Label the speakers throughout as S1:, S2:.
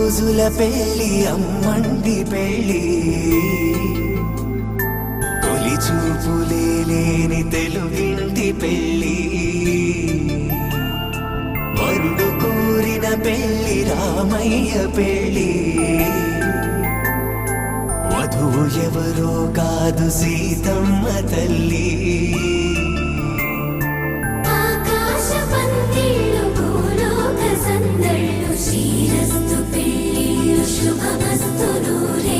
S1: రోజుల పెళ్లి అమ్మండి పెళ్లి తొలి చూపులే లేని తెలుగింటి పెళ్లి వరుడు కోరిన పెళ్లి రామయ్య పెళ్లి వధువు ఎవరో కాదు సీతమ్మ తల్లి
S2: శ్రీరస్తు పెళ్లి శుభమస్తు నూరే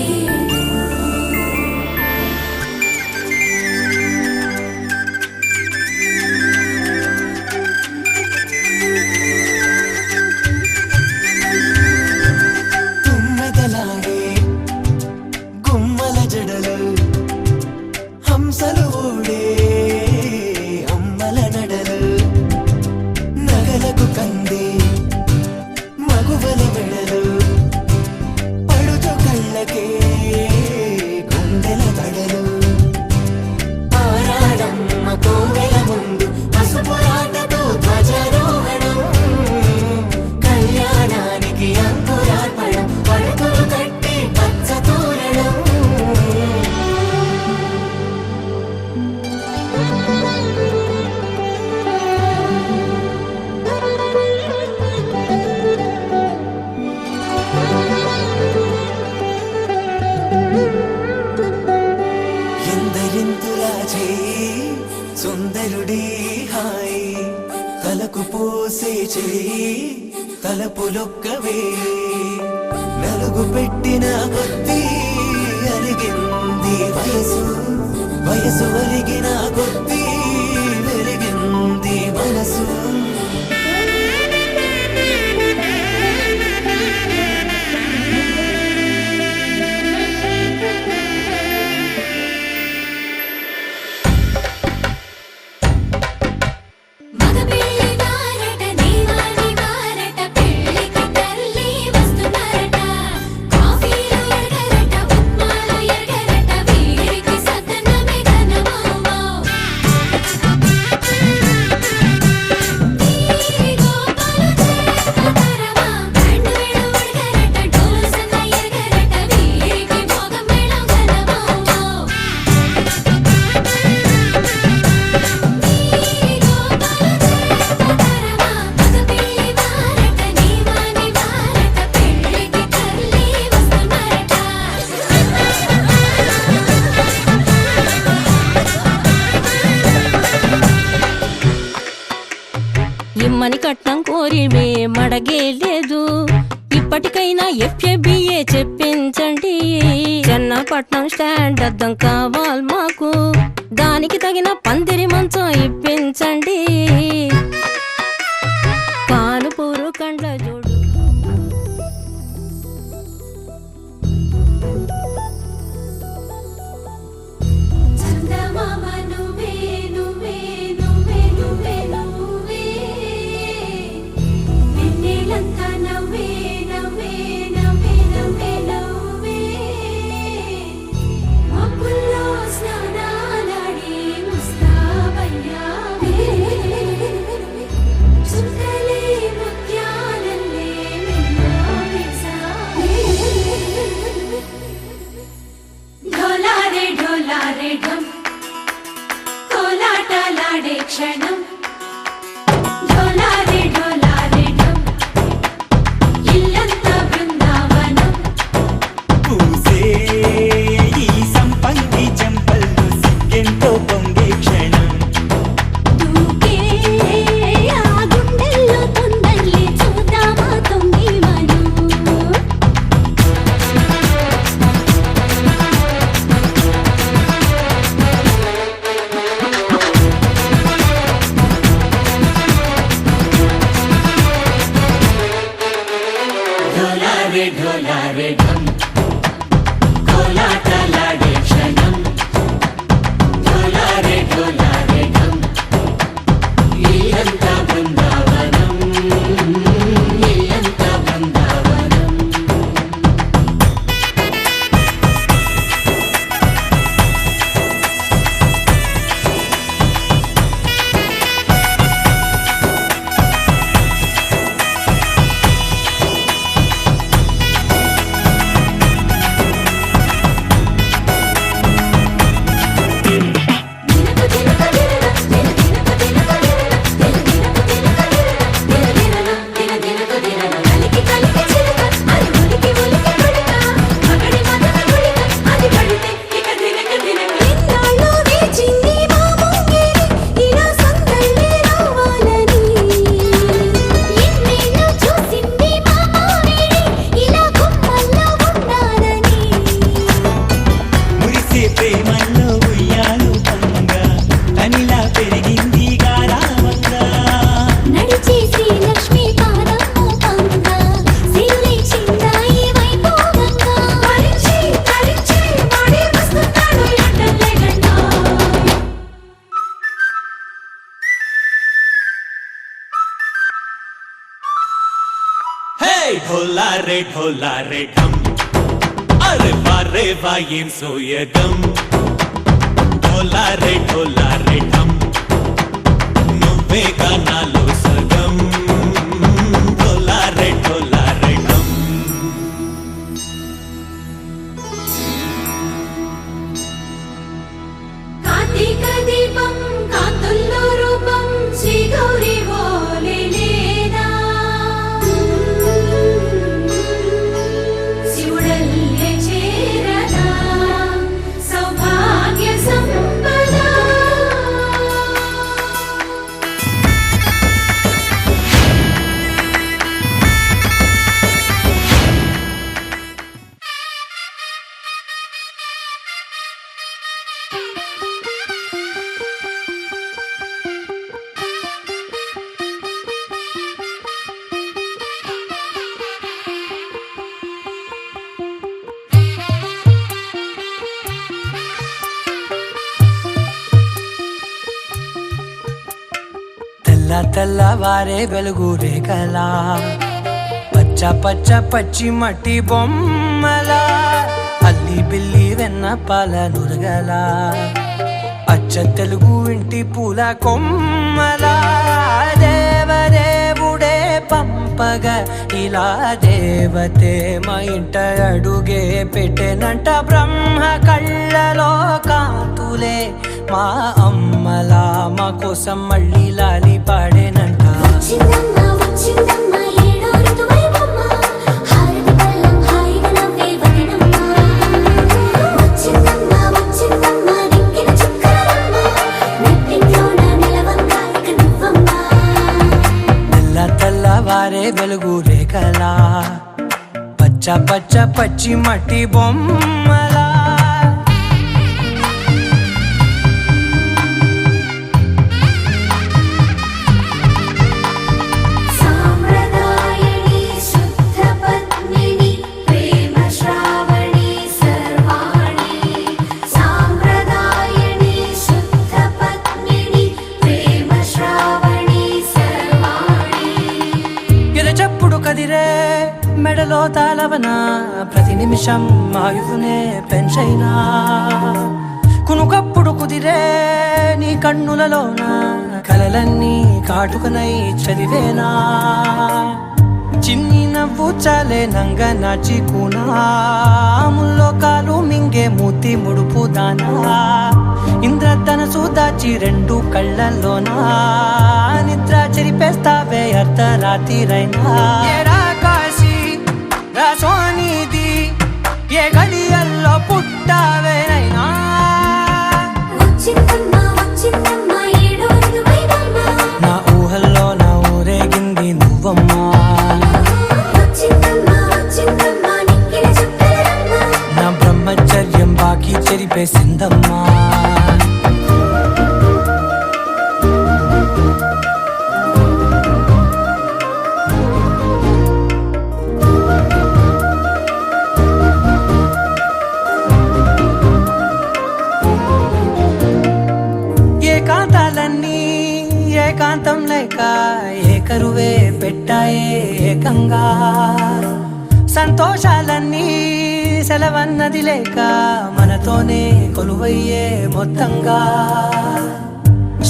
S1: తుమ్మెదలాడే గుమ్మల జడలు హంసలు ఊడే అమ్మల నడలు నగలకు కందే మగువల వెడలు పడుచు కళ్ళకే గుండెల దడలు ఆరాడమ్మ కోవెల ముందు పసుపు రాటతో ధ్వజారోహణం కళ్యాణానికి అంకురార్పణం పడుతులు కట్టి పచ్చ తోరణం ఎందరింతులా చేయి సుందరుడే హాయ్ తలకు పోసే చేయి తలపులొక్కవే నలుగు పెట్టిన కొద్దీ అలిగింది వయసు వయసు అలిగిన కొద్దీ వెలిగింది మనసు
S3: ఇమ్మని కట్నం కోరి మడగే లేదు ఇప్పటికైనా FABA చెప్పించండి చెన్నపట్నం స్టాండ్ అద్దం కావాలి మాకు దానికి తగిన పందిరి మంచం ఇప్పించండి కానుపూరు కండ్ల జోడు
S2: క్షణం
S1: పూసే ఈ సంపంగి చెంపల్లో సిగ్గెంతో పొంగే క్షణం ढोला रे ढम अरे वाह ఏం సోయగం ढोला रे ढम నువ్వేగా నాలో సగం ढोला रे ढम
S2: కార్తీక దీపం కాంతుల్లో రూపం శ్రీ గౌరీ ఓలేనా శివుడల్లే చేరదా సౌభాగ్య సంపద
S4: తెల్లవారే వెలుగు రేఖలా పచ్చ పచ్చ పచ్చి మట్టి బొమ్మలా అల్లి బిల్లి వెన్న పాల నురగలా అచ్చ తెలుగు ఇంటి పూల కొమ్మలా దేవదేవుడే పంపగా ఇలా దేవతే మా ఇంట అడుగే పెట్టెనంట బ్రహ్మ కళ్ళలో కాంతులే మా అమ్మలా మా కోసం మళ్ళీ లాలి పాడేనంట
S2: వచ్చిందమ్మ వచ్చిందమ్మ ఏడో ఋతువైవమ్మ హారతి పళ్ళం హాయిగా నవ్వే వదనమ్మ వచ్చిందమ్మ దిక్కిన చుక్కలమ్మ నెట్టింట్లోన నిలవంగా ఇక నువ్వమ్మ
S4: తెల్లవారే వెలుగు రేఖలా పచ్చ పచ్చ పచ్చి మట్టి బొమ్మలా
S2: సాంప్రదాయని శుద్ధ పద్మిని ప్రేమ శ్రావణి సర్వాణి సాంప్రదాయని శుద్ధ పద్మిని ప్రేమ శ్రావణి సర్వాణి
S4: ఎరచప్పుడు కదిరే మెడలో తాళవన ప్రతి నిమిషం ఆయుధునే పెంచైనా కునుకప్పుడు కుదిరే నీ కన్నులలోన కలలన్నీ కాటుకనై చదివేనా చిన్ని నవ్వు చాలే నంగ నాచి కూనాముల్లో కాలు మింగే మూతి ముడుపు దానా ఇంద్రధనసు దాచి రెండు కళ్ళల్లోనా నిద్ర చెరిపేస్తావే అర్ధరాత్రిరైనా ఏరా కాశీ రా సోనిది ఏ గడియల్లో పుట్టావేనైనా
S2: వచ్చిందమ్మ ఏడో ఋతువైవమ్మ
S4: నా ఊహల్లో నా ఊరేగింది నువ్వమ్మా
S2: వచ్చిందమ్మ నిక్కిన చుక్కలమ్మ
S4: నా బ్రహ్మచర్యం బాకీ చెరిపేసిందమ్మా ఏకాంతాలన్నీ ఏకాంతం లేక ఏకరువే పెట్టాయే ఏకంగా సంతోషాలన్నీ సెలవన్నది లేక మనతోనే కొలువయ్యే మొత్తంగా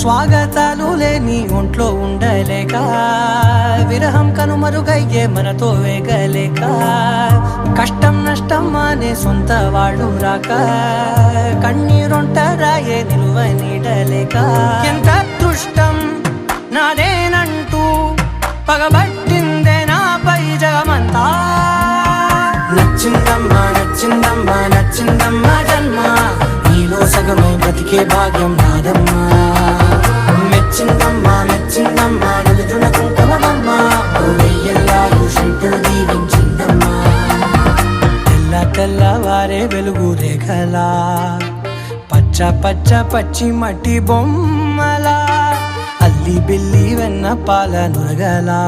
S4: స్వాగతాలు లేని ఒంట్లో ఉండలేక విరహం కనుమరుగయ్యే మనతో వేగలేక కష్టం నష్టం అనే సొంత వాళ్ళు రాక కన్నీరొంటరాయే నిలువ నీడలేక ఎంత అదృష్టం నాదేనంటూ పగబట్టిందే నాపై జగమంతా నచ్చిందమ్మా జన్మ నీలో సగమై బ్రతికే భాగ్యం నాదమ్మా మెచ్చిందమ్మా నలుదున కుంకుమమ్మా వెయ్యల్లాలు శంకులు దీవించిందమ్మా తెల్లవారే వెలుగు రేఖలా పచ్చ పచ్చ పచ్చి మట్టి బొమ్మలా అల్లి బిల్లి వెన్న పాల నురగలా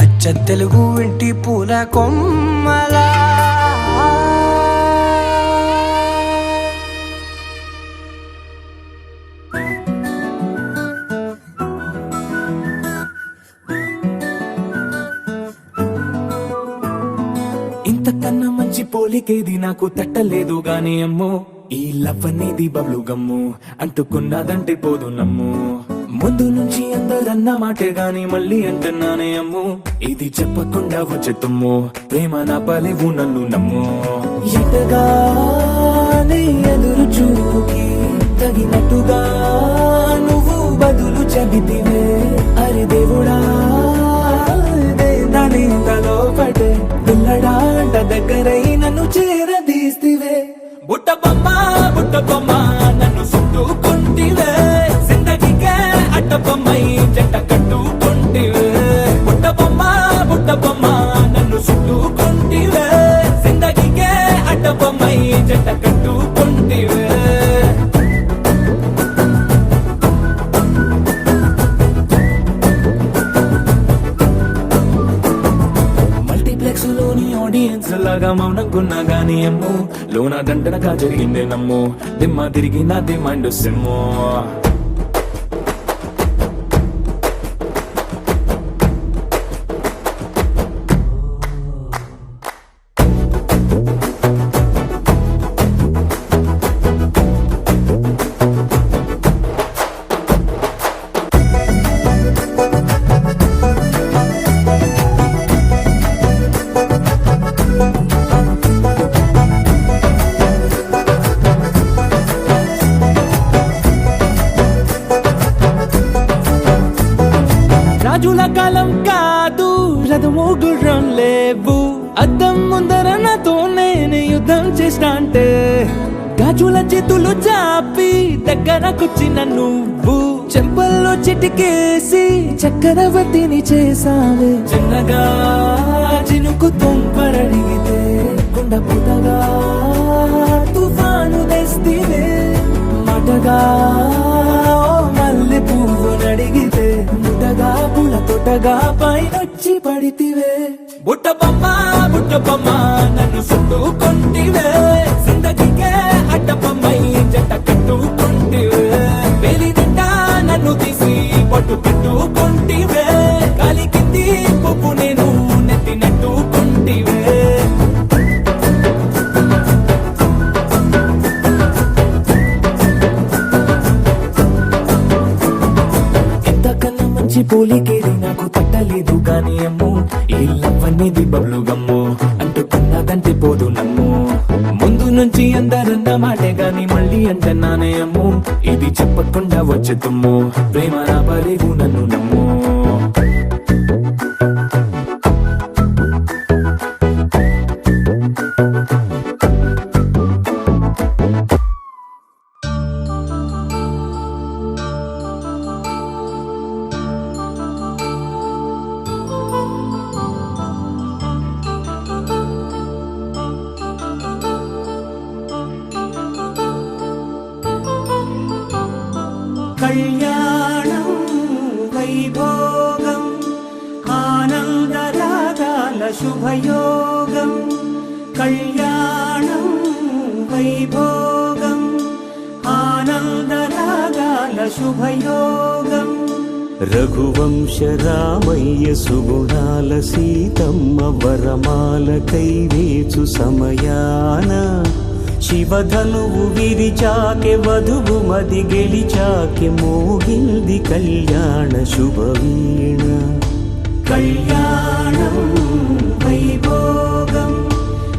S4: అచ్చ తెలుగు ఇంటి పూల కొమ్మలా
S5: మంచి పోలికేది నాకు తట్టలేదు గాని అమ్మో ఈ లవ్ అనేది బబ్లు గమ్ము అంటుకున్నదంటే పోదు నమ్ము ముందు నుంచి అందరన్న మాటే గాని మళ్ళీ అంటున్నానే అమ్ము ఇది చెప్పకుండా వచ్చే తుమ్ము ప్రేమ నా పలేవు నన్ను నమ్ము ఎటగానే ఎదురు చూకి తగినట్టుగా నువ్వు బదులు చెబితివే అరే దేవుడా దాని తలో పడే పిల్లడాంట దగ్గరై నన్ను చేరదీస్తివే బుట్ట బొమ్మ నన్ను చుట్టుకుంటివే జిందగీకే అడ్డ బొమ్మై జంట కట్టుకుంటివే బుట్ట బొమ్మ నన్ను చుట్టుకుంటివే జిందగీకే అడ్డ బొమ్మై జంట కట్టుకుంటివే మల్టీప్లెక్స్ లోని ఆడియన్స్ లాగా మౌనంకున్నా గానీ అమ్ము లోన దండనగా జరిగిందే నమ్ము దిమ్మ తిరిగి నాదే మైండ్ సిమ్ము రాజుల కాలం కాదు రథము గుర్రం లేవు అద్దం ముందర నాతో నేను యుద్ధం చేస్తా అంటే గాజుల చేతులు చాపి దగ్గరకొచ్చిన నువ్వు చెంపల్లో చిటికేసి చక్రవర్తిని చేసావే చిన్నగా చినుకు తుంపరడిగితే కుండ పుటగా తుఫాను తెస్తివే మాటగా మల్లె పువ్వు నడిగితే ముటగా పుల తొటగా పైనొచ్చి పడితివే బుట్ట బొమ్మ నన్ను చుట్టుకుంటివే జిందగీకే అడ్డ బొమ్మై జంట కట్టుకుంటివే వేలి నిండా నన్ను తీసి పట్టు పెట్టుకుంటివే గాలి కింది పువ్వు నేను నెత్తినట్టుకుంటివే మంచి పోలికేది నాకు తట్టలేదు గాని అమ్ము ఈ లవ్ అనేది బబ్లు గమ్ము అంటుకున్నదంటే పోదు నమ్ము ముందు నుంచి అందరన్న మాటే గాని మళ్ళీ అంటున్నానే అమ్ము ఇది చెప్పకుండా వచ్చే తుమ్ము ప్రేమ నా పలేవు నన్ను నమ్ము
S1: కళ్యాణం వైభోగం ఆనందరాగాల శుభయోగం కళ్యాణం వైభోగం ఆనందరాగాల శుభయోగం రఘువంశ రామయ్య సుగుణాల సీతమ్మ వరమాల కైవేచు సమయాన శివధనువు విరిచాకె వధువు మది గెలిచాకె మోగింది కళ్యాణ శుభవీణ కళ్యాణం వైభోగం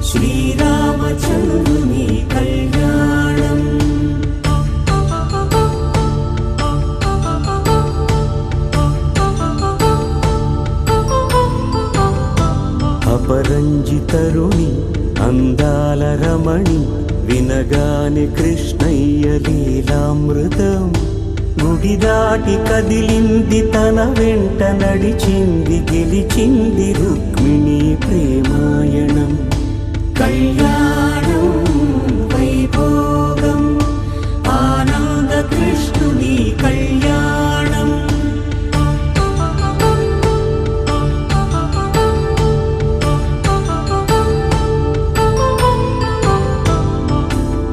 S1: శ్రీరామచంద్రుని కళ్యాణం అపరంజితరుణి అందాల రమణి వినగాని కృష్ణయ్య లీలామృతం గుడి దాటి కదిలింది తన వెంట నడిచింది గెలిచింది రుక్మిణి ప్రేమాయణం కళ్యాణం వైభోగం ఆనంద కృష్ణుని కళ్యాణం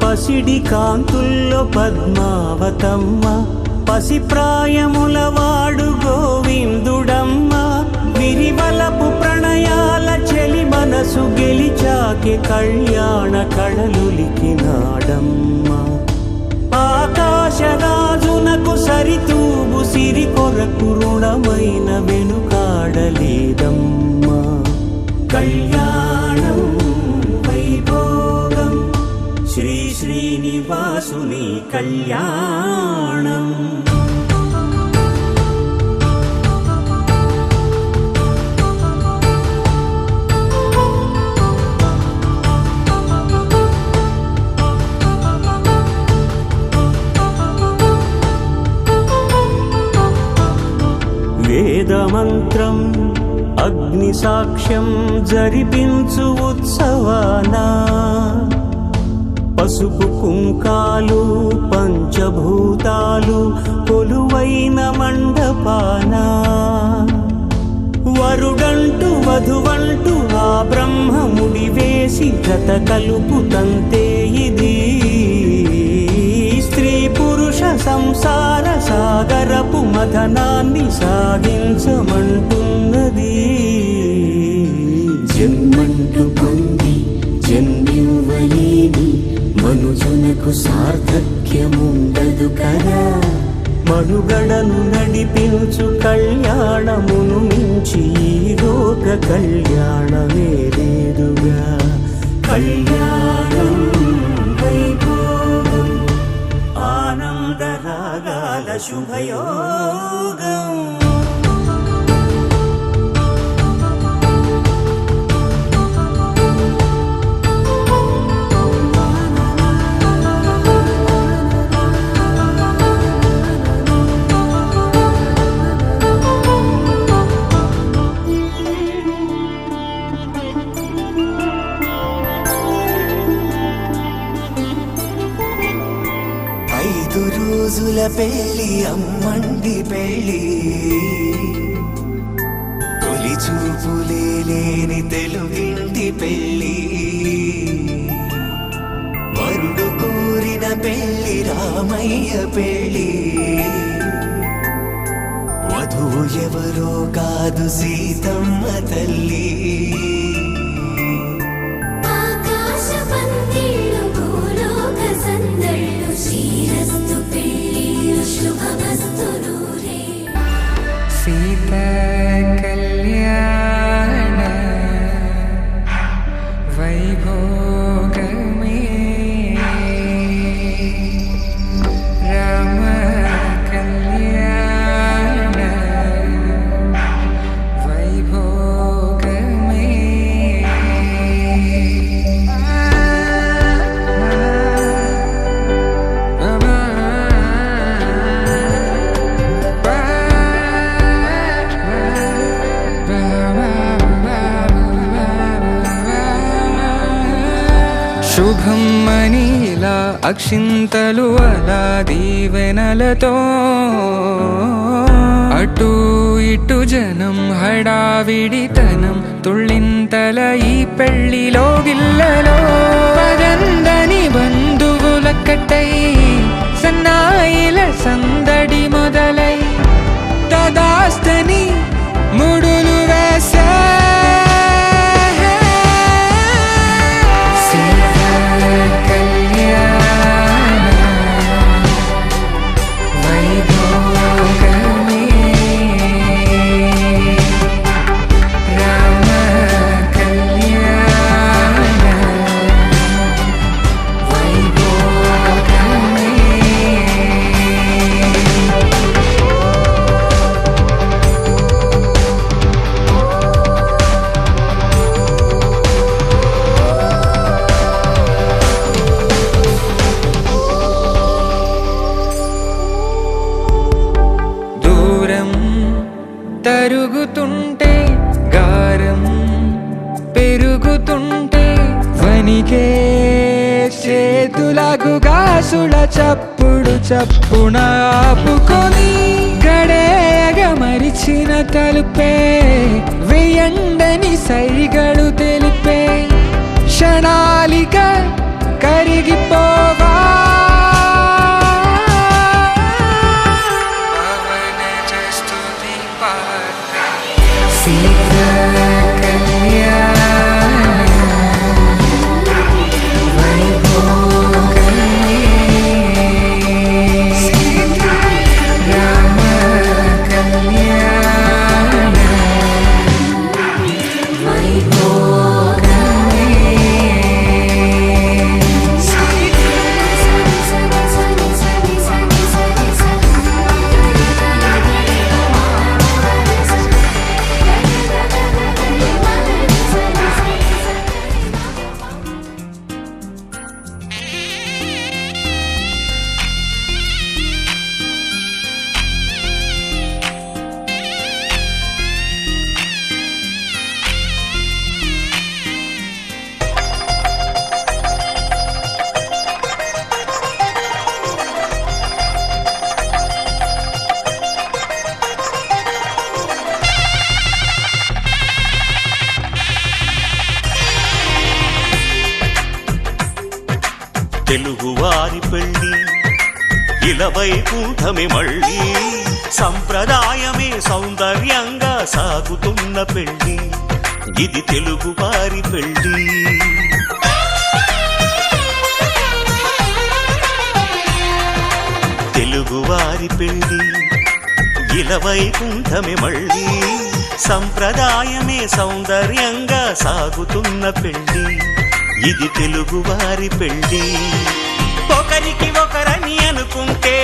S1: పసిడి కాంతుల్లో పద్మావతమ్మ పసి ప్రాయముల వాడు గోవిందుడమ్మ విరివలపు ప్రణయాల చే చెలి మనసు గెలిచాకే కళ్యాణ కళలులికినాడమ్మా ఆకాశరాజునకు సరితూబు సిరి కొరకు రుణమైన వెనుకాడలేదమ్మా కళ్యాణం వైభోగం శ్రీ శ్రీనివాసుని కళ్యాణం వేదమంత్రం అగ్ని సాక్ష్యం జరిపించు ఉత్సవానా పసుపు కుంకాలు పంచభూతాలు కొలువైన మండపానా వరుడంటూ వధువంటూ ఆ బ్రహ్మముడి వేసి జత కలుపుతంతే ఇది స్త్రీ పురుష సంసార సాగరపు మథనాన్ని సాగించమంటున్నది జన్మంటూ పొంది జన్మివ్వలేని మనుజునకు సార్థక్యముండదు కదా మనుగడను నడిపించు కళ్యాణమును మించి ఈ లోక కళ్యాణమే లేదుగా కళ్యాణం వైభోగం ఆనందరాగాల శుభయోగం
S4: రోజుల పెళ్ళి అమ్మండి పెళ్ళి తొలి చూపులే లేని తెలుగింటి పెళ్ళి వరుడు కోరిన పెళ్ళి రామయ్య పెళ్ళి వధువు ఎవరో కాదు సీతమ్మ తల్లి
S6: సీత కళ్యాణ వైభోగమే రామ కళ్యాణ వైభోగమే శుభం మనీలా అక్షింతలు అలా దీవెనలతో అటు ఇటు జనం హడావిడితనం తుళ్ళింతల ఈ పెళ్లిలో గిల్లలో పదందని బంధువులక్కటై సన్నాయిల సందడి మొదలై తదాస్తని ముడులు వేసా తరుగుతుంటే గారం పెరుగుతుంటే వనికే చేతులకు గాసుల చప్పుడు చప్పున ఆపుకొని గడేయగ మరిచిన తలుపే వేయండని సైగడు తెలిపే క్షణాలిక కరిగిపోవా సీత కళ్యాణ
S1: ఇలవైకుంఠమే మళ్ళీ సంప్రదాయమే సౌందర్యంగా సాగుతున్న పెళ్ళి ఇది తెలుగు వారి పెళ్ళి తెలుగువారి పెళ్ళి ఇలవైకుంఠమే మళ్ళీ సంప్రదాయమే సౌందర్యంగా సాగుతున్న పెళ్ళి ఇది తెలుగువారి పెళ్ళి ఒకరికి ఒకరని అనుకుంటే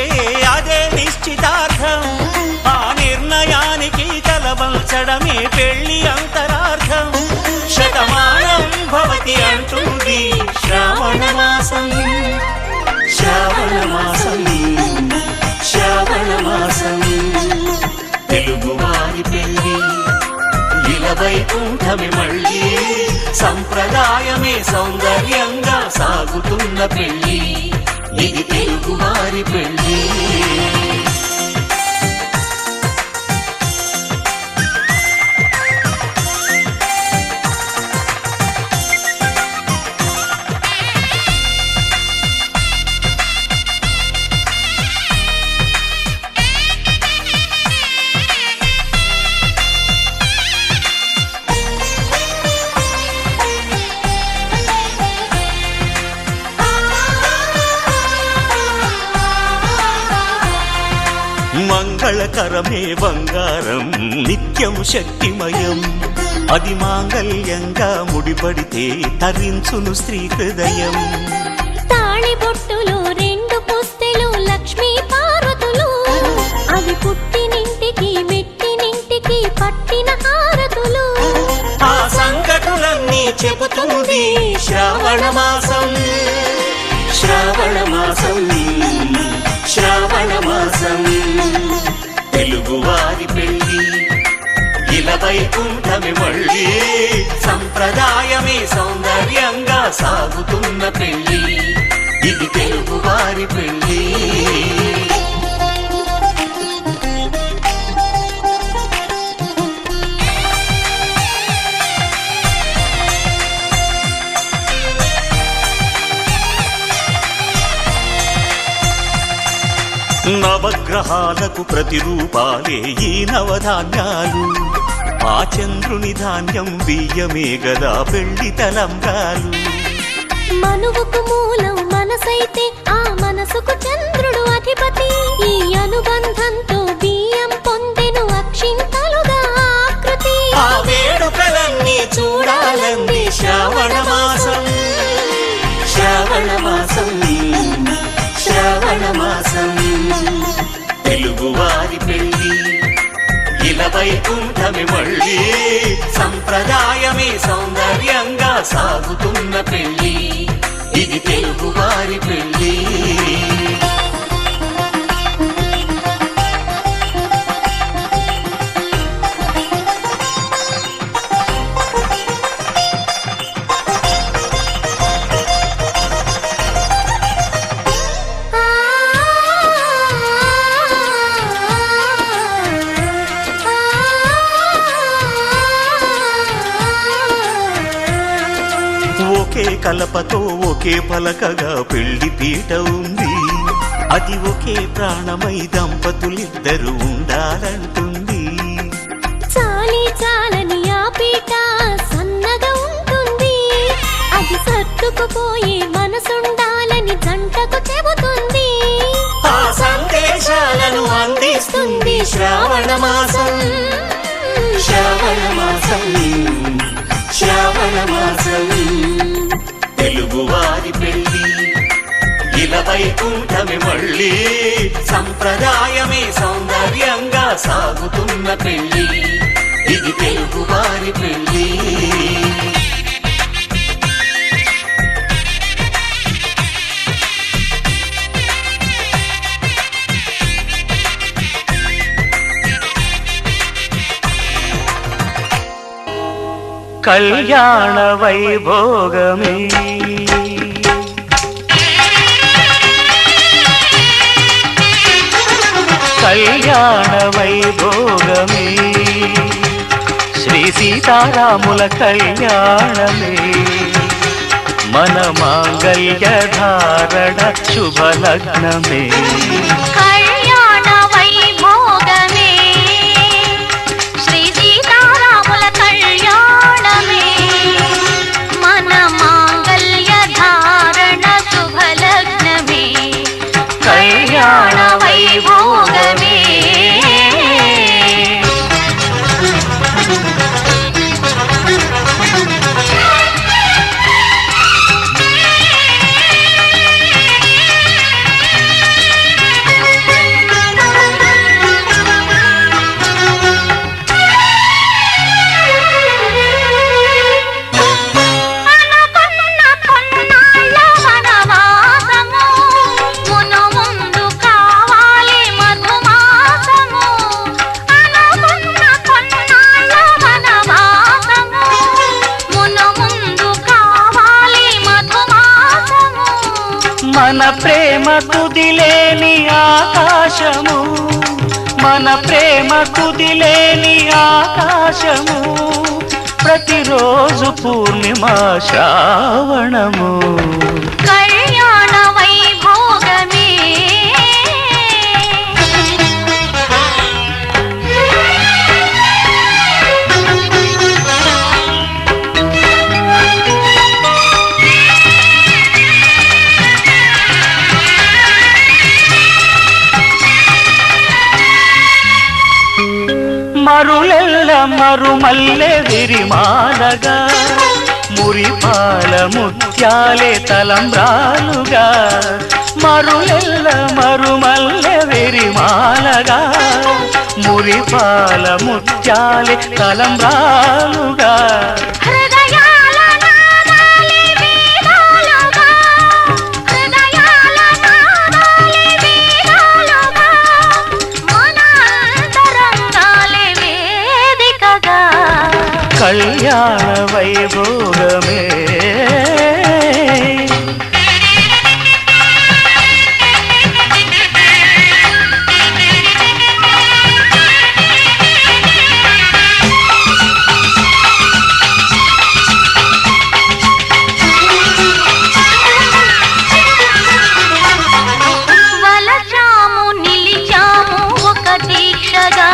S1: అదే నిశ్చితార్థం ఆ నిర్ణయానికి తలవంచడమే పెళ్లి అంతరార్థం శతమానం భవతి అంటుంది శ్రావణ మాసం శ్రావణ మాసం శ్రావణ మాసం తెలుగువారి పెళ్ళి ఇలవైకుంఠమే మళ్ళీ సంప్రదాయమే సౌందర్యంగా సాగుతున్న పెళ్ళి ఇది తెలుగువారి పెళ్ళి మంగళకరమే బంగారం నిత్యం శక్తిమయం అది మాంగళ్యంగా ముడిపడితే తరించును స్త్రీ హృదయం
S3: తాళిబొట్టులు రెండు పుస్తెలు లక్ష్మీ పార్వతులు అవి పుట్టినింటికి మెట్టినింటికి పట్టిన హారతులు
S1: ఆ సంకటులన్నీ చెబుతుంది శ్రావణ మాసం శ్రావణ మాసం శ్రావణ మాసం తెలుగువారి పెళ్ళి ఇలవైకుంఠమే మళ్ళీ సంప్రదాయమే సౌందర్యంగా సాగుతున్న పెళ్ళి ఇది తెలుగువారి పెళ్ళి నవగ్రహాలకు ప్రతిరూపాలే ఈ నవధాన్యాలు ఆ చంద్రుని ధాన్యం బియ్యమే గదా పెళ్లి తలంబ్రాలు
S3: మనువుకు మూలం మనసైతే ఆ మనసుకు చంద్రుడు అధిపతి ఈ అనుబంధంతో బియ్యం పొందెను అక్షింతలుగా ఆకృతి
S1: ఆ వేడుకలన్నీ చూడాలంది శ్రావణ మాసం శ్రావణ మాసం శ్రావణ మాసం తెలుగువారి పెళ్ళి ఇలవైకుంఠమే మళ్ళీ సంప్రదాయమే సౌందర్యంగా సాగుతున్న పెళ్ళి ఇది తెలుగువారి పెళ్ళి ఒకే కలపతో ఒకే పలకగా పెళ్లి పీట ఉంది అది ఒకే ప్రాణమై దంపతులిద్దరు ఉండాలంటుంది
S3: చాలి చాలని ఆ పీట సన్నగా ఉంటుంది అది సర్దుకుపోయే మనసుండాలని జంటకు చెబుతుంది
S1: ఆ సందేశాలను అందిస్తుంది శ్రావణ మాసం శ్రావణ మాసం శ్రావణ మాసం తెలుగువారి పెళ్ళి ఇలవైకుంఠమే మళ్ళీ సంప్రదాయమే సౌందర్యంగా సాగుతున్న పెళ్ళి ఇది తెలుగువారి పెళ్ళి కళ్యాణ వైభోగమే కళ్యాణ వైభోగమే శ్రీ సీతారాముల కళ్యాణమే మన మాంగళ్య ధారణ శుభలగ్నమే
S3: కళ్యాణ వైభోగమే శ్రీ సీతారాముల కళ్యాణమే మన మాంగళ్య ధారణ శుభలగ్నమే
S1: కళ్యాణ వైభోగమే
S3: అనుకున్న కొన్నాళ్ళ వనవాసము మును ముందు కావాలి మధుమాసము అనుకున్న కొన్నాళ్ళ వనవాసము మును ముందు కావాలి మధుమాసము
S1: మన ప్రేమ కుదిలేని ఆకాశము మన ప్రేమ కుదిలేని ఆకాశము ప్రతిరోజు పూర్ణిమ శ్రావణము
S3: కళ్యాణ వైభోగమే
S1: మరులెల్ల మరుమల్లె విరిమాలగా మురిపాల ముత్యాలే తలంబ్రాలుగా మరులెల్ల మరుమల్లె విరిమాలగా మురిపాల ముత్యాలే తలంబ్రాలుగా
S3: హృదయాల నాదాలి వీణాలుగా హృదయాల నాదాలి వీణాలుగా మన అంతరంగాలే వేదికగా
S1: కళ్యాణ వైభోగమే
S3: వలచాము నిలిచాము ఒక దీక్షగా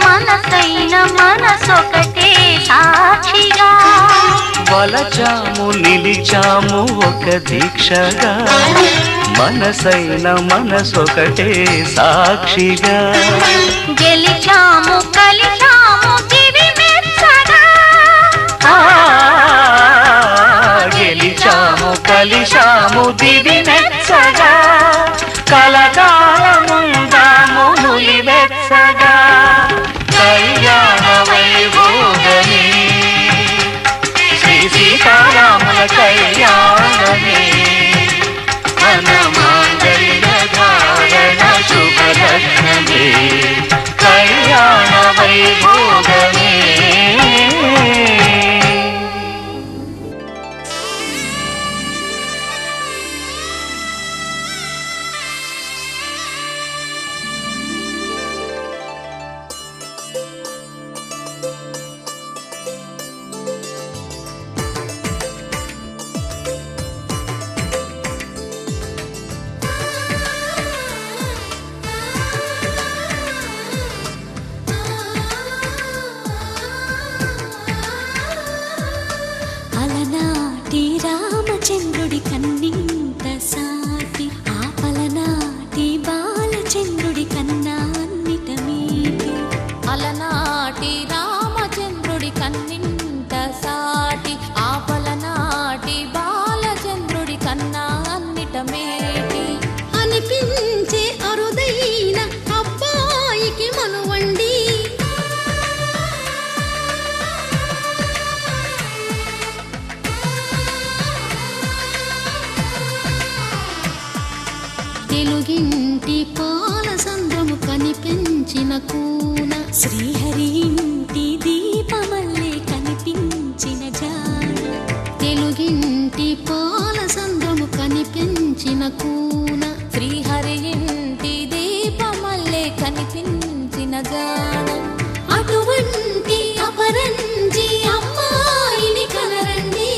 S3: మనసైన మనసొకటే సాక్షిగా
S1: వలచాము నిలిచాము ఒక దీక్షగా మనసైన మనసొకటే సాక్షిగా
S3: గెలిచాము కలిచాము దివి మెచ్చగా
S1: ఆ, గెలిచాము కలిశాము దివి మెచ్చగా కలకాలముందాము నులి వెచ్చగా కళ్యాణ వైభోగమే శ్రీ సీతారాముల కళ్యాణమే మన మాంగళ్య ధారణ శుభలగ్నమే కళ్యాణ వైభోగమే
S3: అలనాటి రామచంద్రుడి కన్నింత సాటి ఆపలనాటి బాలచంద్రుడి కన్నా అన్నిట మీటి అలనాటి రామచంద్రుడి కన్నింత సాటి ఆపలనాటి బాలచంద్రుడి కన్నా అన్నిట మేటి అనిపించే అరుదైన అబ్బాయికి మనువండి తెలుగింటి పాల సంద్రము కనిపించిన కూన శ్రీహరి ఇంటి దీపమల్లే కనిపించిన జాన తెలుగింటి పాల సంద్రము కనిపించిన కూన శ్రీహరి ఇంటి దీపమల్లే కనిపించిన జాన అటువంటి అపరంజి అమ్మాయిని కనరండి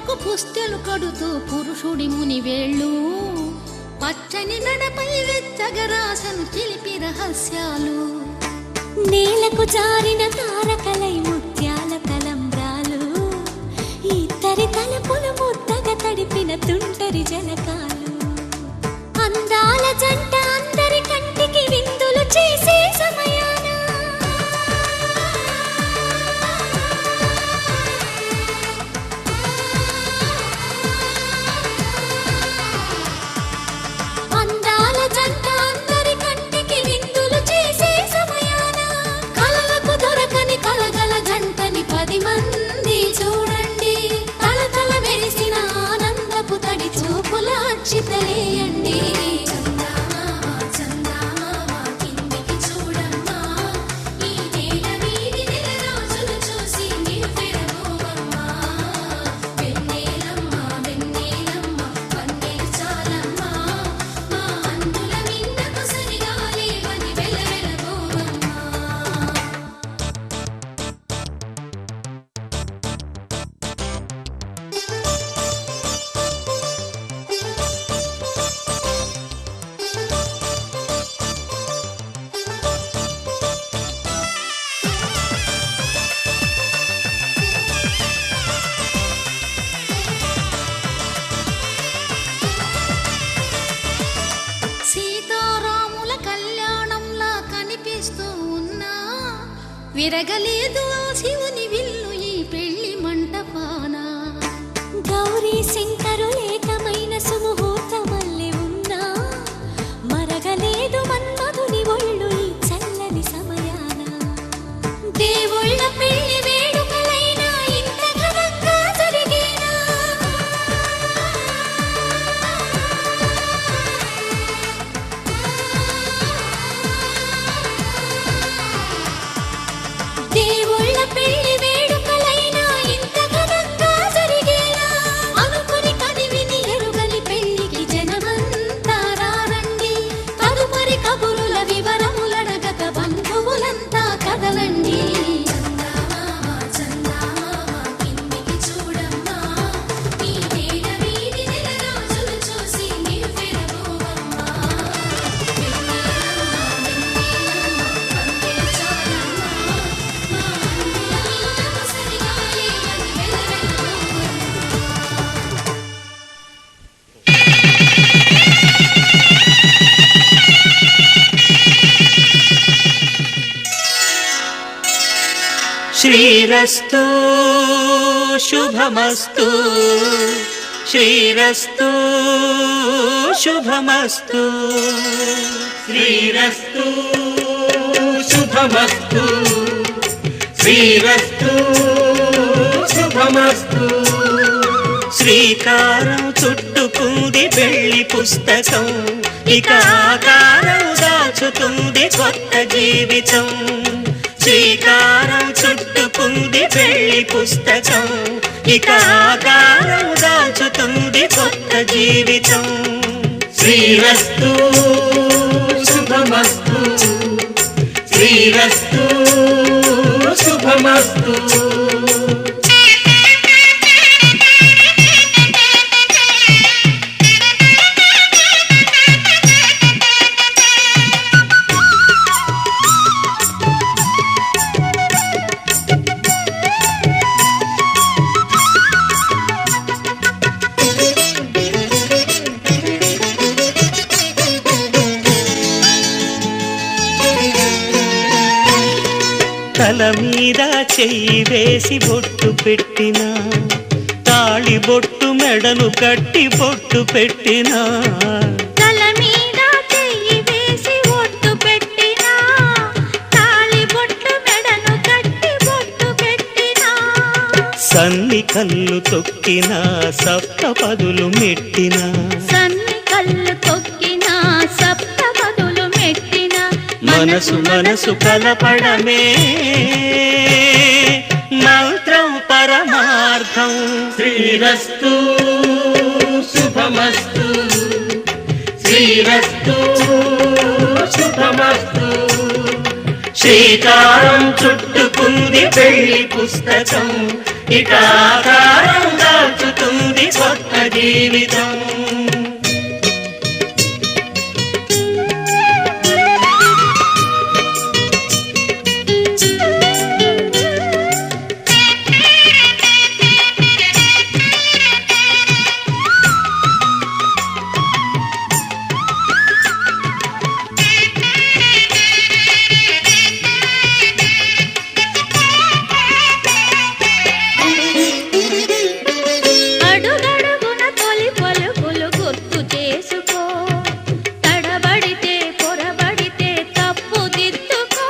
S3: పరులకు పుస్తెలు కడుతూ పురుషుడి ముని వేళ్ళు పచ్చని నడపై వెచ్చగరాసను చిలిపి రహస్యాలు
S2: నేలకు జారిన తారకలై ముత్యాల తలంబ్రాలు ఇద్దరి తలపులు ముద్దగా తడిపిన తుంటరి జలకాలు అందాల జంట అందరి కంటికి విందులు చేసే సమయాన అందాల జంట అందరి కంటికి విందులు చేసే సమయాన కలలకు దొరకని కలగల జంటని 10 మంది చూడండి తలతల మెరిసిన ఆనందపు తడి చూపుల అక్షితలేయండి
S3: సీతారాముల కళ్యాణంలా కనిపిస్తూ ఉన్నా విరగలేదు ఆ శివుని విల్లు ఈ పెళ్లి మంటపాన
S2: గౌరీ శంకరులేకమైన సుముహూర్తమల్లె ఉన్నా మరగలేదు మన్మధుని ఒళ్ళు ఈ చల్లని సమయాన దేవుళ్ళ పెళ్లి వేడుకలైనా ఇంత ఘనంగా జరిగేనా దేవుళ్ళ పెళ్లి వేడుకలైనా ఇంత ఘనంగా జరిగేనా అనుకుని కదివిని ఎరుగని పెళ్లికి జనమంతా రారండి తదుపరి కబురుల వివరములడగక బంధువులంతా కదలండి
S1: శ్రీరస్తు శుభమస్తు శ్రీరస్తు శుభమస్తు శ్రీరస్తు శుభమస్తు శ్రీరస్తు శుభమస్తు శ్రీకారం చుట్టుకుంది పెళ్లి పుస్తకం ఇక ఆకారం దాచుతుంది కొత్త జీవితం శ్రీకారం చుట్టుకుంది పెళ్లి పుస్తకం ఇక ఆకారం దాచుతుంది కొత్త జీవితం శ్రీరస్తు శుభమస్తు శ్రీరస్తు శుభమస్తు తల మీద చెయ్యి వేసి బొట్టు పెట్టినా తాళి బొట్టు మెడను కట్టి బొట్టు పెట్టినా
S2: తల మీద చెయ్యి వేసి ఒట్టు పెట్టినా తాళి బొట్టు మెడను కట్టి బొట్టు పెట్టినా
S1: సన్ని కళ్ళు తొక్కినా సప్తపదులు మెట్టినా
S2: సన్ని కళ్ళు తొక్కినా సప్తపదులు మెట్టినా
S1: మనసు మనసు కలపడమే మంత్రం పరమార్థం శ్రీరస్తు శుభమస్తు శ్రీరస్తు శుభమస్తు శ్రీకారం చుట్టుకుంది పెళ్లి పుస్తకం ఇక ఆకారం దాచుతుంది దాల్చుతుంది కొత్త జీవితం.
S2: అడుగడుగున తొలి పలుకులు గుర్తు చేసుకో, తడబడితే పొరబడితే తప్పు దిద్దుకో.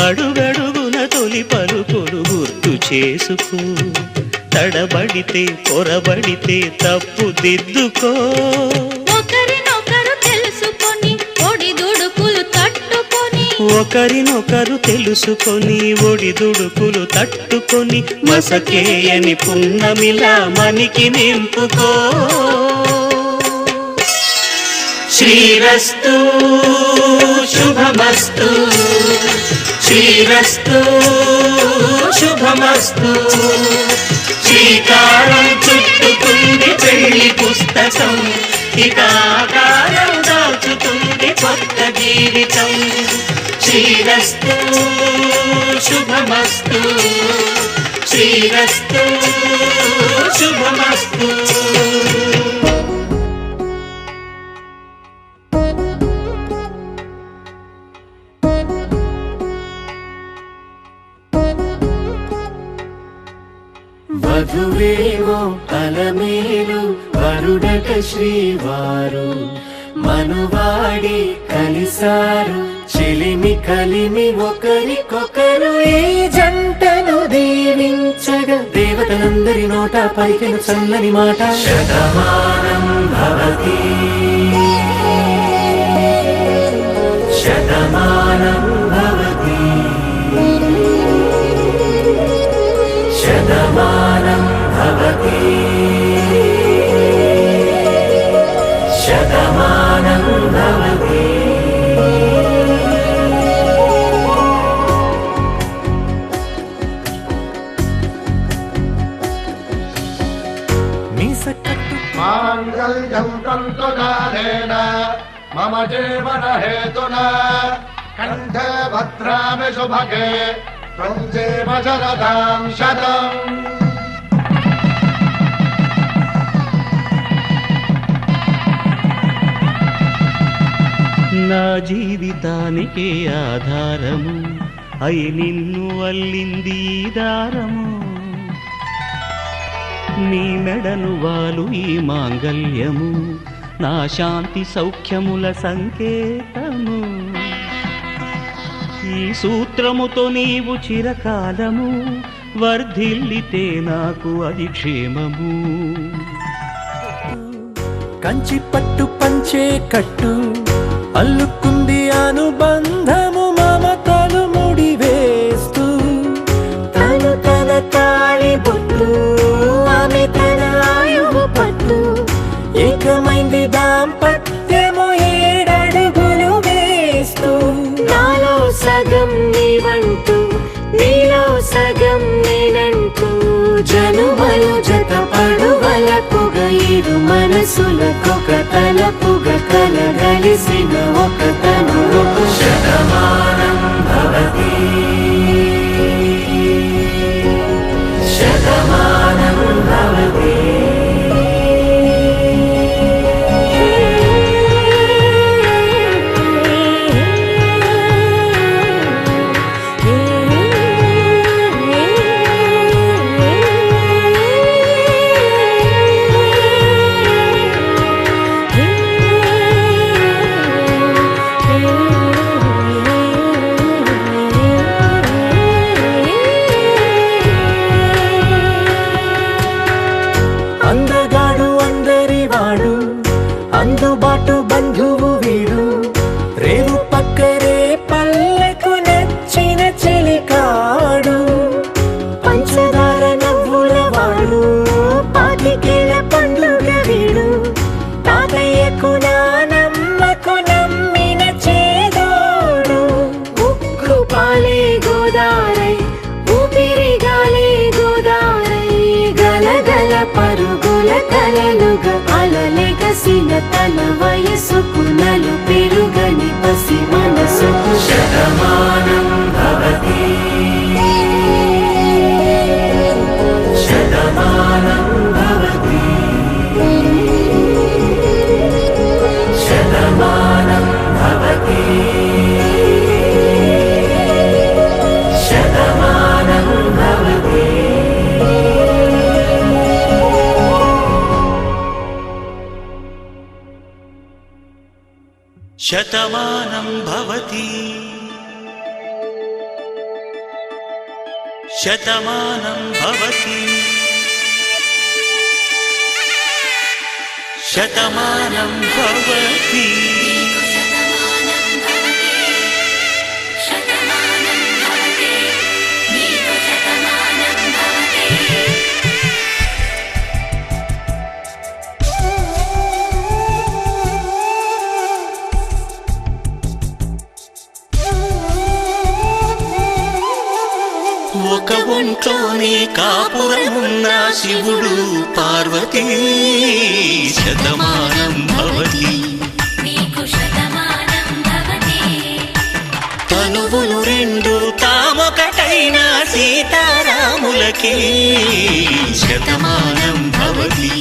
S1: అడుగడుగున తొలి పలుకులు గుర్తు చేసుకో, తడబడితే పొరబడితే తప్పు దిద్దుకో.
S2: ఒకరినొకరు తెలుసుకొని ఒడిదుడుకులు తట్టుకొని,
S1: ఒకరినొకరు తెలుసుకొని ఒడిదుడుకులు తట్టుకొని మసకేయని పున్నమిలా మనికి నింపుకో. శ్రీరస్తు శుభమస్తు, శ్రీరస్తు శుభమస్తు. శ్రీకారం చుట్టుకుంది పెళ్లి పుస్తకం, ఇక ఆకారం దాల్చుతుంది కొత్త జీవితం. శ్రీరస్తు శుభమస్తు, శ్రీరస్తు శుభమస్తు.
S5: వధువేవో అలమేలు వరుడట శ్రీవారు, మనువాడి కలిసారు చిలిమి కలిమి ఒకరికొకరు. ఈ జంటను దీవించగా దేవతలందరి నోట పలికిన చల్లని మాట. శతమానం భవతి శతమానం భవతి శతమానం భవతి శతమానం భవతి. మీసకట్టు
S7: మాంగళ్యం తంతుకారేణ మమ జీవన హేతునా కంఠే భద్రామి శుభగే త్వం జీవ శరదాం శతం.
S1: నా జీవితానికి ఆధారము అయి నిన్ను అల్లింది ఈ దారము. నీ మెడను వాలు ఈ మాంగల్యము, నా శాంతి సౌఖ్యముల సంకేతము. ఈ సూత్రముతో నీవు చిరకాలము వర్ధిల్లితే నాకు అది క్షేమము.
S5: కంచి పట్టు పంచే కట్టు అల్లుకుంది అనుబంధము, మమతలు ముడి వేస్తూ. తను తన తాళి బొట్టు ఆమె తన ఆయువు పట్టు, ఏకమైంది దాంపత్యము 7 అడుగులు వేస్తూ. నాలో సగం నీవంటూ నీలో సగం నేనంటూ జనుమలు జత పడువలపుగ ఇరు మనసులకొక తలపుగ కలగలిసిన ఒక తను. శతమానం భవతి శతమానం భవతి.
S8: కలలుగా అలలెగసిన తన వయసుకు నలు పెరుగని పసి మనసుకు
S5: శతమానం భవతి శతమానం భవతి శతమానం భవతి శతమానం భవతి.
S1: శతమానం భవతి శతమానం భవతి శతమానం భవతి. ఒక ఒంట్లోనే కాపురమున్న శివుడు పార్వతీ శతమానం భవతి తనువులు రెండు తామొకటైన సీతారాములకి శతమానం భవతి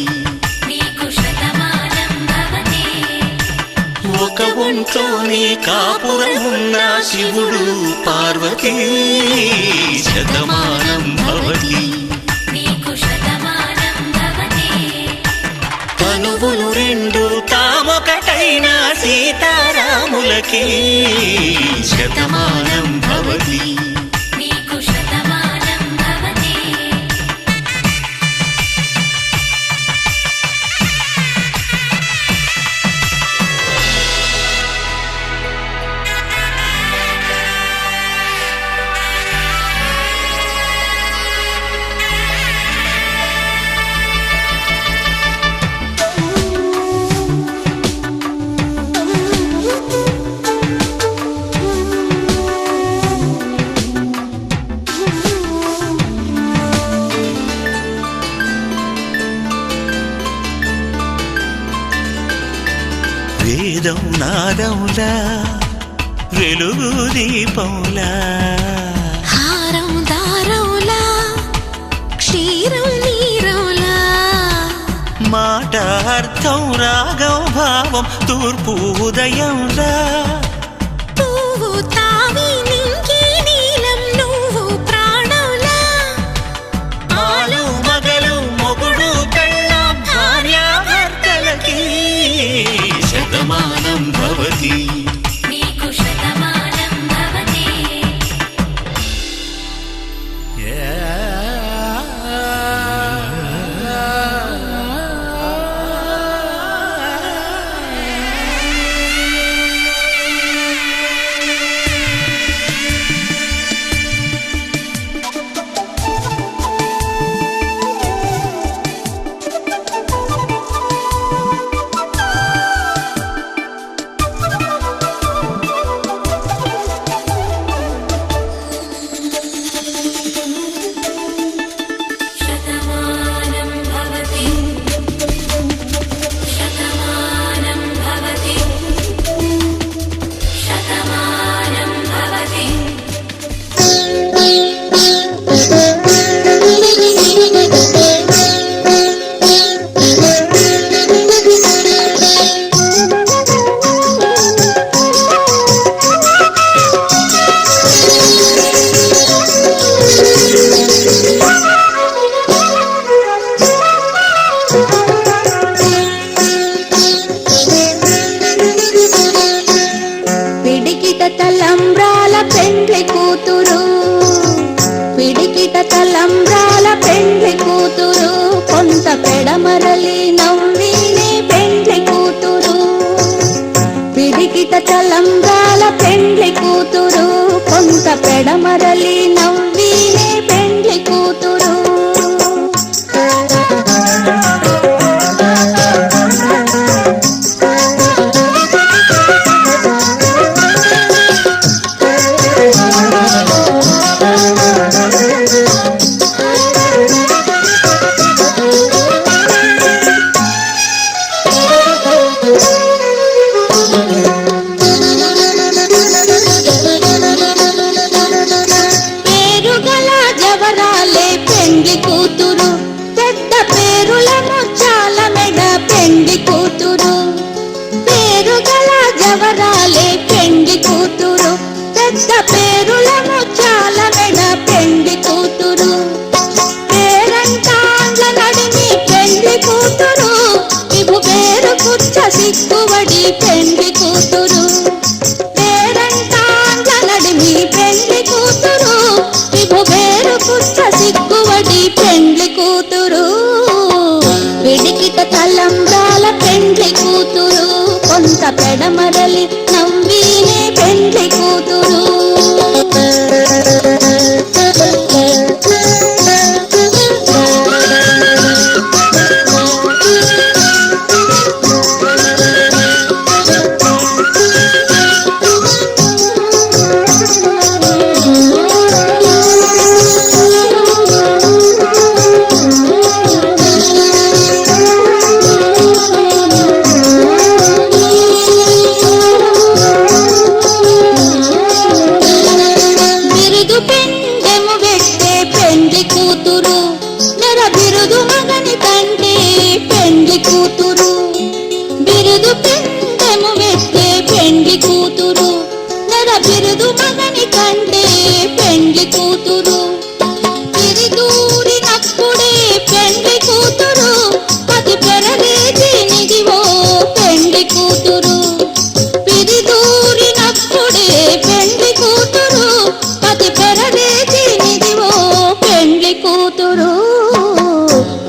S1: ఒక ఒంట్లోనే కాపురమున్న శివుడు పార్వతీ శతమానం భవతి తనువులు రెండు తామొకటైన సీతారాములకి శతమానం భవతి వేదం నాదములా వెలుగు దీపంలా
S3: హారం దారవులా క్షీరం నీరవులా
S1: మాట అర్థం రాగం భావం తూర్పు ఉదయంలా
S3: పువ్వు తావి నింగి నీలం నువ్వు ప్రాణంలా
S1: ఆలు మగలు మొగుడు కళ్ళ భార్యాభర్తలకి శతమానం భవతి
S2: పిడికిట తలంబ్రాల పెండ్లి కూతురు పిడికిట తలంబ్రాల పెండ్లి కూతురు కొంత పెడమరలి నవ్వినే పెండ్లి కూతురు పిడికిట తలంబ్రాల పెండ్లి కూతురు కొంత పెడమరలి నవ్వినే పెండ్లి కూతురు పేరుగల జవరాలే పెండ్లి కూతురు, పెద్ద పేరుల ముచ్చాల మెడ పెండ్లి కూతురు. పేరుగల జవరాలే పెండ్లి కూతురు, పెద్ద పేరుల ముచ్చాల మెడ పెండ్లి కూతురు. పేరంటాండ్ల నడిమి పెండ్లి కూతురు, ఇబు పేరు కుచ్చ సిక్కువడి పెండ్లి కూతురు. పేరంటాండ్ల నడిమి పెండ్లి కూతురు, ఇబు పేరు కుచ్చ సిక్కువడి పెండ్లి కూతురు. పిడికిట తలంబ్రాల పెండ్లి కూతురు, కొంత పెడమరలి నవ్వీనే పెండ్లి కూతురు. బిరుదు పెండెము పెట్టే పెండ్లి కూతురు, నెర బిరుదు మగని తండ్రి పెండ్లి కూతురు. బిరుదు పెండెము పెట్టే పెండ్లి కూతురు, నెర బిరుదు మగని తండ్రి పెండ్లి కూతురు. పిరిదూరినప్పుడే పెండ్లి కూతురు, అది పెరలేది నిదివో పెండ్లి కూతురు. పిరిదూరినప్పుడే పెండ్లి కూతురు, అది పెరలేది నిదివో పెండ్లి కూతురు.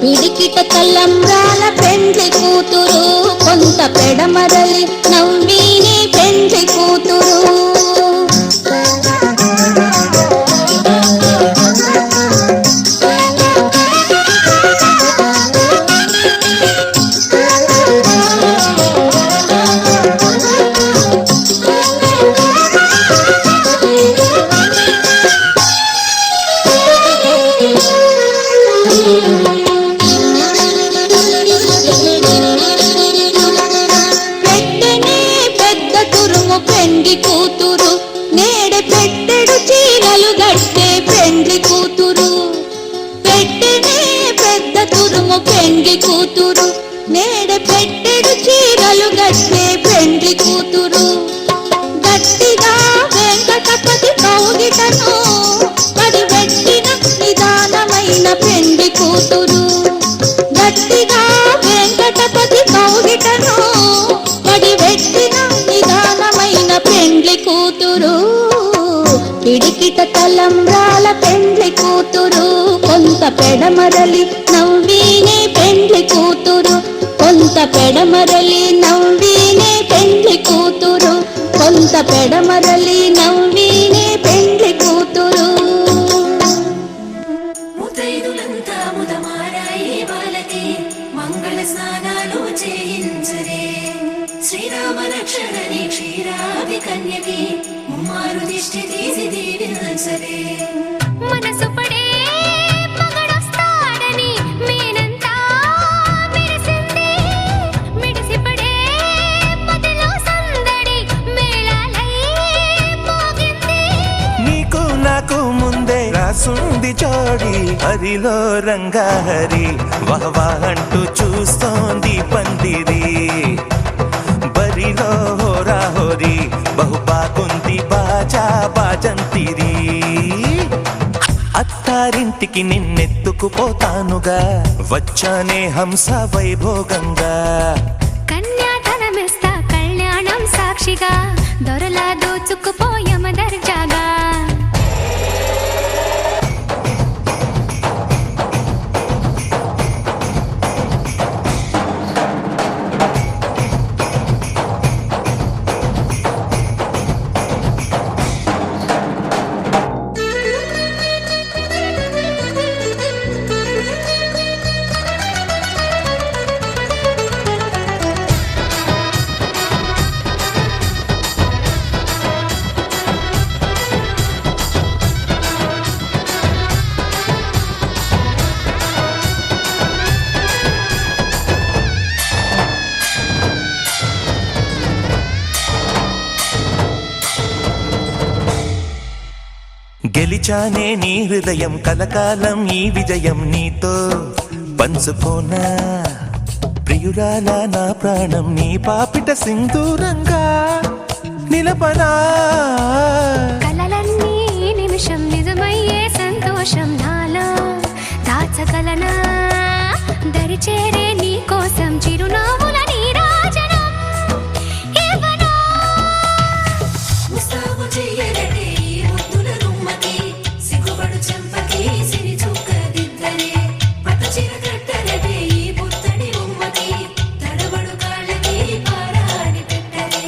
S2: పిడికిట తలంబ్రాల పెండ్లి కూతురు, కొంత పెడమరలి నవ్వీనే పెండ్లి కూతురు. పెట్టెనే పెద్ద తురుము పెండ్లి కూతురు, నేడ పెట్టెడు చీరలు గట్టే పెండ్లి కూతురు. పెట్టెనే పెద్ద తురుము పెండ్లి కూతురు, నేడ పెట్టెడు చీరలు గట్టే పెండ్లి కూతురు. గట్టిగా వెంకటపతి కౌగిటను పడి పెట్టిన నిదానమైన పెండ్లి కూతురు. గట్టిగా వెంకటపతి కౌగిటను పడి పెట్టిన నిదానమైన పెండ్లి కూతురు. పిడికిట తలంబ్రాల పెండ్లి కూతురు, కొంత పెడమరలి నవ్వీనే పెండ్లి కూతురు. కొంత పెడమరలి నవ్వీనే పెండ్లి కూతురు, కొంత పెడమరలి నవ్వీనే పెండ్లి కూతురు.
S3: ముతైదులంతా ముదమారాయి వాళ్ళకి మంగళ స్నానాలు చేయించరే. శ్రీరామ రక్షణని క్షీరాభి కన్యకి ముమ్మారు దిష్టి తీసి దీవించరే. మనసు పడే మగడొస్తాడని మేనంతా మెరిసింది, మిడిసిపడే మదిలో సందడి మేళాలై మోగింది.
S1: నీకు నాకు ముందే రాసుంది జోడి, హరిలో రంగా హరి వహవా అంటూ చూస్తోంది పందిరి. బరిలో హోరా హోరి బహుబాగుంది బాజా బాజంతిరి. అత్తారింటికి నిన్నెత్తుకుపోతానుగా, వచ్చానే హంస వైభోగంగా.
S3: కన్యాధనమిస్తా కళ్యాణం సాక్షిగా, దొరలా దోచుకుపోయమ దర్జాగా.
S1: గెలిచానే నీ హృదయం కలకాలం ఈ విజయం నీతో పంచుకోనా ప్రియురాల నా ప్రాణం నీ పాపిట సింధూరంగా నిలపనా
S3: కలలన్నీ నిమిషం నిజమయ్యే సంతోషం నాలో దాచగలనా దరిచేరే నీ కోసం చిరునవ్వుల నీరాజనం ఇవ్వనా
S8: ముస్తాబు చెయ్యరటే ఈ ముద్దుల గుమ్మకి సిగ్గుబడు చెంపకి సిరి చుక్క దిద్దరే పట్టు చీర కట్టరటే ఈ పుత్తడి ఉమ్మకి తడబడు కాళ్ళకి పారాని పెట్టరే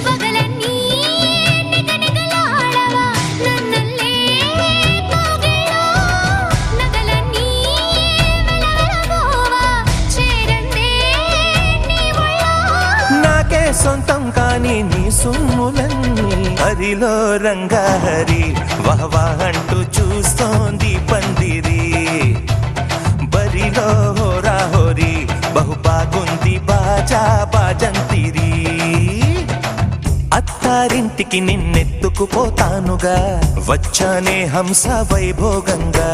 S3: పగలన్నీ నిగనిగలాడవా నన్నల్లే కోగిలో నగలన్నీ వెలవెలబోవా చేరందే నీ ఒళ్ళో
S1: నాకే సొంతం కాని నీ సొమ్ములన్నీ హరిలో రంగాహరి వహవా అంటూ చూస్తోంది పందిరి బరిలో హోరా హోరి బహు బాగుంది బాజా బాజంతిరి అత్తారింటికి నిన్నెత్తుకుపోతానుగా వచ్చానే హంస వైభోగంగా